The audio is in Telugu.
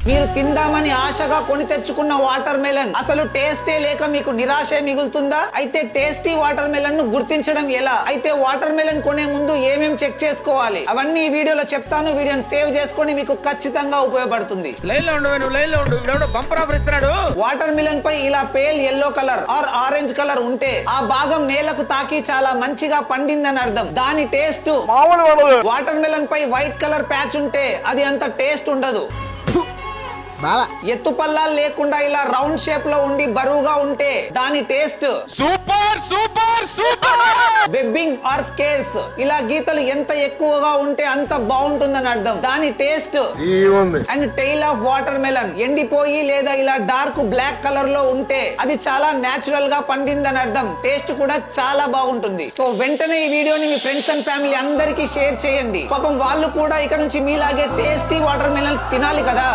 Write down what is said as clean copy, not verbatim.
మీరు తిందామని ఆశగా కొని తెచ్చుకున్న వాటర్ మెలన్ అసలు టేస్టే లేక మీకు నిరాశే మిగులుతుందా? అయితే టేస్టీ వాటర్ మెలన్ ను గుర్తించడం ఎలా? అయితే వాటర్ మెలన్ కొనే ముందు ఏమేం చెక్ చేసుకోవాలి అవన్నీ ఈ వీడియోలో చెప్తాను. వీడియోని సేవ్ చేసుకొని మీకు ఖచ్చితంగా ఉపయోగపడుతుంది. వాటర్ మిలన్ పై ఇలా pale yellow colour or orange colour ఉంటే ఆ భాగం నేలకు తాకి చాలా మంచిగా పండిందని అర్థం. దాని టేస్ట్ వాటర్ మిలన్ పై వైట్ కలర్ ప్యాచ్ ఉంటే అది అంత టేస్ట్ ఉండదు. ఎత్తు పల్లాలు లేకుండా ఇలా రౌండ్ షేప్ లో ఉండి బరువుగా ఉంటే దాని taste super super super. Webbing or scars ఇలా గీతలు ఎంత ఎక్కువగా ఉంటే అంత బాగుంటుందని అర్థం. దాని taste and tail of water melon ఎండిపోయి లేదా ఇలా డార్క్ బ్లాక్ కలర్ లో ఉంటే అది చాలా నేచురల్ గా పండిందని అర్థం. టేస్ట్ కూడా చాలా బాగుంటుంది. సో వెంటనే ఈ వీడియోని మీ ఫ్రెండ్స్ అండ్ ఫ్యామిలీ అందరికీ షేర్ చేయండి. పాపం వాళ్ళు కూడా ఇక నుంచి మీలాగే టేస్టీ వాటర్ మెలన్స్ తినాలి కదా.